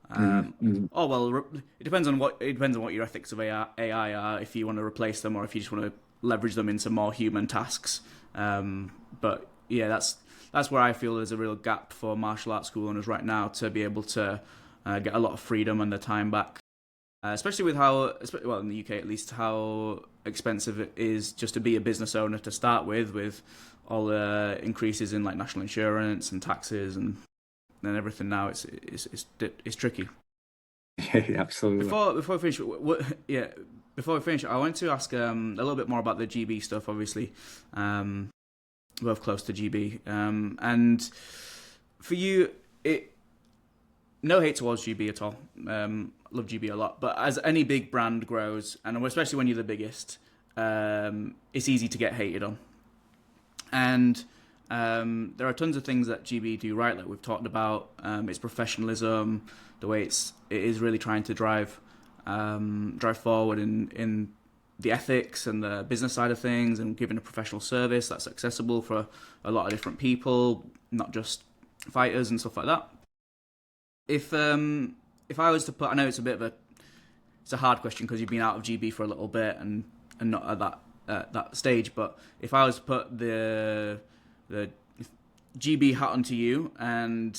Oh well, it depends on what your ethics of AI are. If you want to replace them, or if you just want to leverage them into more human tasks. But yeah, that's where I feel there's a real gap for martial arts school owners right now to be able to get a lot of freedom and their time back. Especially with well, in the UK at least, how expensive it is just to be a business owner to start with all the increases in like national insurance and taxes and everything now. It's tricky. Yeah, absolutely. Before we finish, before we finish, I want to ask a little bit more about the GB stuff. Obviously, both close to GB, and for you, no hate towards GB at all. Love GB a lot, but as any big brand grows, and especially when you're the biggest, it's easy to get hated on. And there are tons of things that GB do right, like we've talked about. Its professionalism, the way it is really trying to drive forward in the ethics and the business side of things, and giving a professional service that's accessible for a lot of different people, not just fighters and stuff like that. If I was to put, I know it's a hard question because you've been out of GB for a little bit and not at that stage, but if I was to put the GB hat onto you and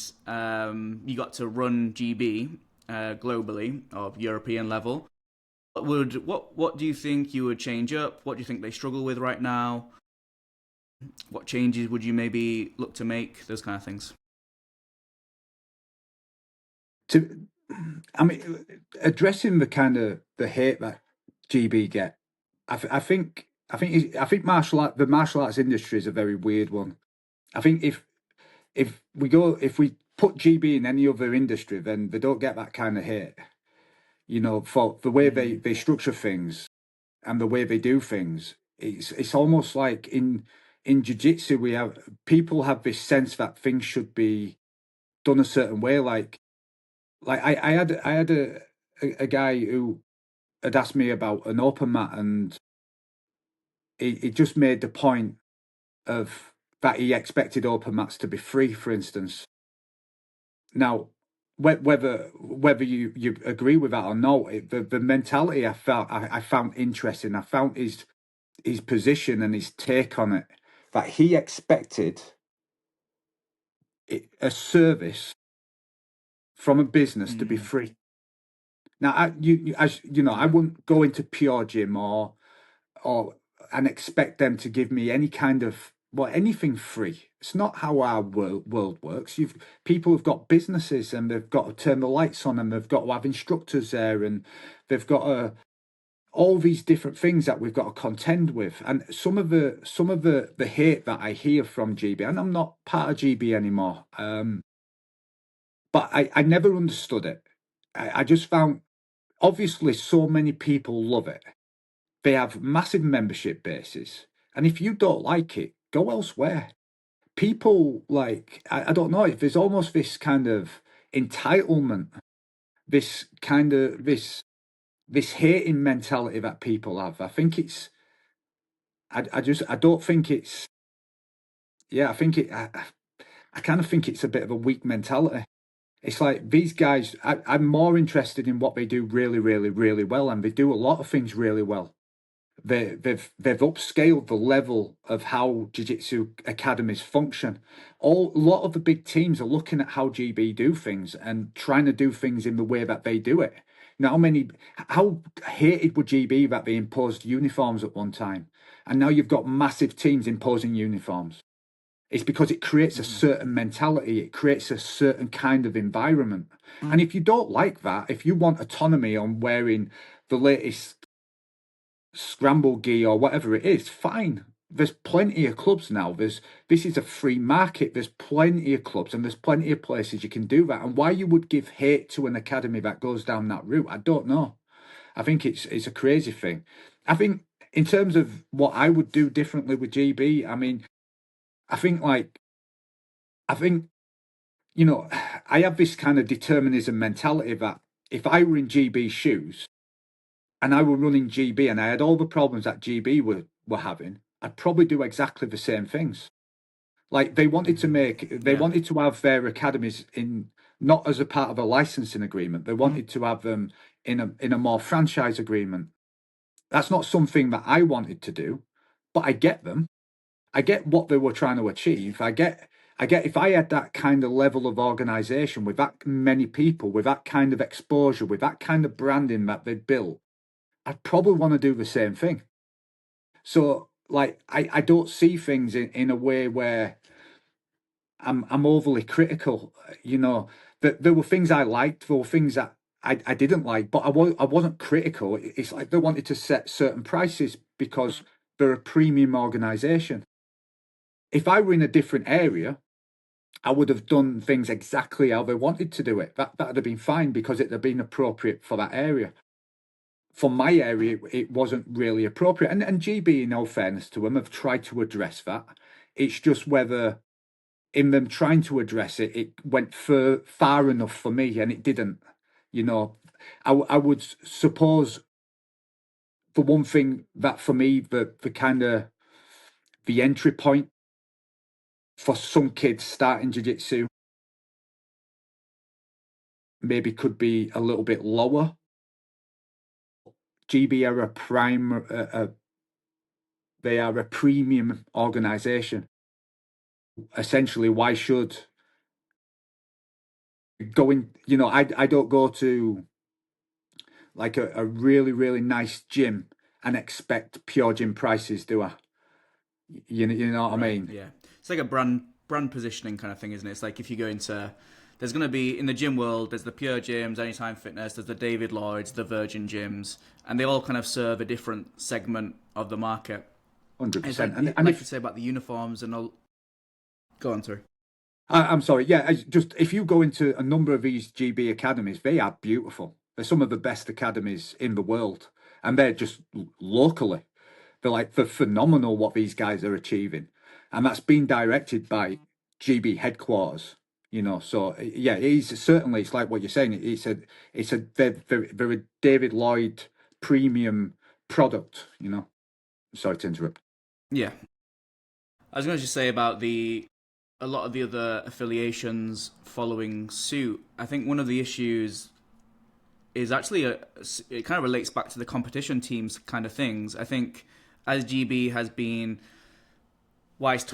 you got to run GB globally or European level, what do you think you would change up? What do you think they struggle with right now? What changes would you maybe look to make? Those kind of things. I mean, addressing the kind of the hate that GB get, I think the martial arts industry is a very weird one. I think if we put GB in any other industry, then they don't get that kind of hate. You know, for the way they structure things and the way they do things, it's almost like in jiu-jitsu people have this sense that things should be done a certain way. Like I had a guy who had asked me about an open mat, and he just made the point of that he expected open mats to be free, for instance. Now, whether you agree with that or not, the mentality I found interesting. I found his position and his take on it, that he expected a service from a business to be free. Now, as you know, I wouldn't go into pure gym or and expect them to give me any kind of anything free. It's not how our world works. People have got businesses and they've got to turn the lights on and they've got to have instructors there and they've got to all these different things that we've got to contend with. And some of the hate that I hear from GB, and I'm not part of GB anymore, but I never understood it. I just found obviously so many people love it. They have massive membership bases. And if you don't like it, go elsewhere. People I don't know, if there's almost this kind of entitlement, this hating mentality that people have. I think I don't think it's, yeah, I kind of think it's a bit of a weak mentality. It's like these guys, I'm more interested in what they do really, really, really well. And they do a lot of things really well. They've upscaled the level of how jiu-jitsu academies function. A lot of the big teams are looking at how GB do things and trying to do things in the way that they do it. Now, how hated would GB that they imposed uniforms at one time, and now you've got massive teams imposing uniforms. It's because it creates a certain mentality. It creates a certain kind of environment. And if you don't like that, if you want autonomy on wearing the latest scramble gi or whatever it is, fine. there's plenty of clubs now. This is a free market. There's plenty of clubs and there's plenty of places you can do that. And why you would give hate to an academy that goes down that route, I don't know. I think it's a crazy thing. I think in terms of what I would do differently with GB, I mean, I think like I think you know, I have this kind of determinism mentality that if I were in GB's shoes and I were running GB and I had all the problems that GB were having, I'd probably do exactly the same things. Like they Yeah. wanted to have their academies in not as a part of a licensing agreement. They wanted to have them in a more franchise agreement. That's not something that I wanted to do, but I get them. I get what they were trying to achieve. I get if I had that kind of level of organization with that many people, with that kind of exposure, with that kind of branding that they built, I'd probably want to do the same thing. So like I don't see things in a way where I'm overly critical. You know, that there were things I liked, there were things that I didn't like, but I wasn't critical. It's like they wanted to set certain prices because they're a premium organization. If I were in a different area, I would have done things exactly how they wanted to do it. That'd have been fine because it'd have been appropriate for that area. For my area, it wasn't really appropriate. And GB, in all fairness to them, have tried to address that. It's just whether in them trying to address it, it went far enough for me, and it didn't. You know, I would suppose the one thing that for me, the kind of the entry point for some kids starting jiu-jitsu maybe could be a little bit lower. GB are they are a premium organization. Essentially, why should going? You know, I don't go to like a really nice gym and expect pure gym prices, do I? You know what I Right. mean? Yeah. It's like a brand positioning kind of thing, isn't it? It's like if you go into there's going to be in the gym world. There's the Pure Gyms, Anytime Fitness. There's the David Lloyd's, the Virgin Gyms, and they all kind of serve a different segment of the market. And it's 100%. like And like you if say about the uniforms and all. Go on, sorry. I'm sorry, yeah, just if you go into a number of these GB academies, they are beautiful. They're some of the best academies in the world, and they're just locally. They're phenomenal what these guys are achieving, and that's been directed by GB headquarters. You know, so yeah, it's certainly it's like what you're saying. They're a David Lloyd premium product. You know, sorry to interrupt. Yeah, I was going to just say about the a lot of the other affiliations following suit. I think one of the issues is actually it kind of relates back to the competition teams kind of things. I think as GB has been whilst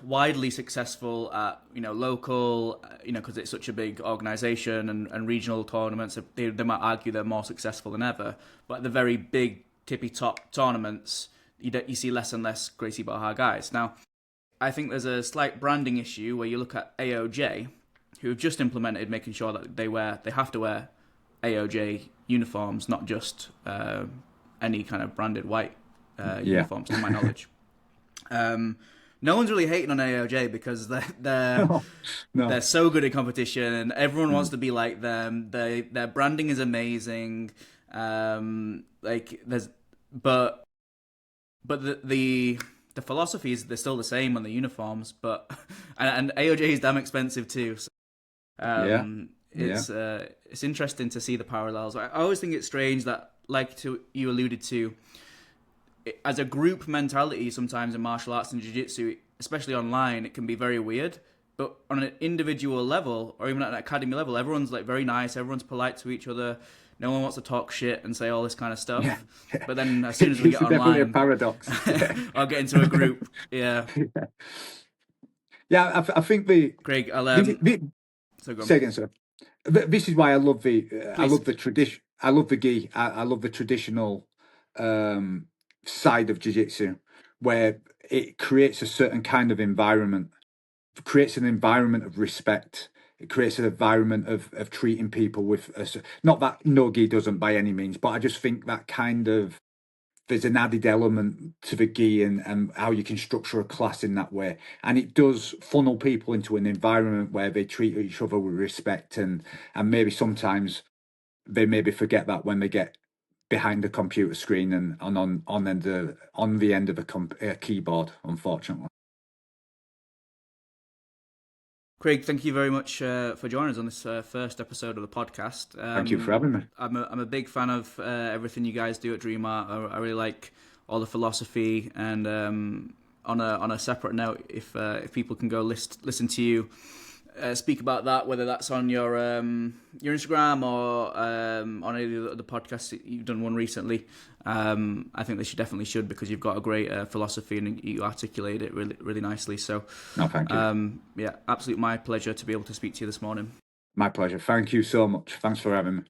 widely successful at local because it's such a big organization and regional tournaments, they might argue they're more successful than ever, but at the very big tippy top tournaments you see less and less Gracie Barra guys. Now I think there's a slight branding issue where you look at AOJ, who have just implemented making sure that they have to wear AOJ uniforms, not just any kind of branded white Yeah. uniforms, to my knowledge. No one's really hating on AOJ because No. they're so good at competition and everyone wants to be like them. Their branding is amazing. Like there's but the philosophy is they're still the same on the uniforms, but and AOJ is damn expensive too. So, Yeah. Yeah. it's interesting to see the parallels. I always think it's strange that, you alluded to, as a group mentality, sometimes in martial arts and jiu-jitsu, especially online, it can be very weird. But on an individual level, or even at an academy level, everyone's like very nice. Everyone's polite to each other. No one wants to talk shit and say all this kind of stuff. Yeah. But then as soon as we It's get definitely a online, paradox. I'll get into a group. Yeah, Yeah, I think the, Craig, I'll the, the so go on. say again, sir. This is why I Please. love the tradition. I love the gi. I love the traditional um, side of jiu-jitsu, where it creates a certain kind of environment. It creates an environment of respect. It creates an environment of treating people with not that no gi doesn't by any means, but I just think that kind of there's an added element to the gi and how you can structure a class in that way. And it does funnel people into an environment where they treat each other with respect, and maybe sometimes they maybe forget that when they get behind the computer screen and on the end of a keyboard, unfortunately. Craig, thank you very much for joining us on this first episode of the podcast. Thank you for having me. I'm a big fan of everything you guys do at DreamArt. I really like all the philosophy, and on a separate note, if people can go listen to you speak about that, whether that's on your Instagram or on any of the podcasts, you've done one recently. I think they definitely should, because you've got a great philosophy and you articulate it really, really nicely. So, no, thank you. Yeah, absolutely my pleasure to be able to speak to you this morning. My pleasure. Thank you so much. Thanks for having me.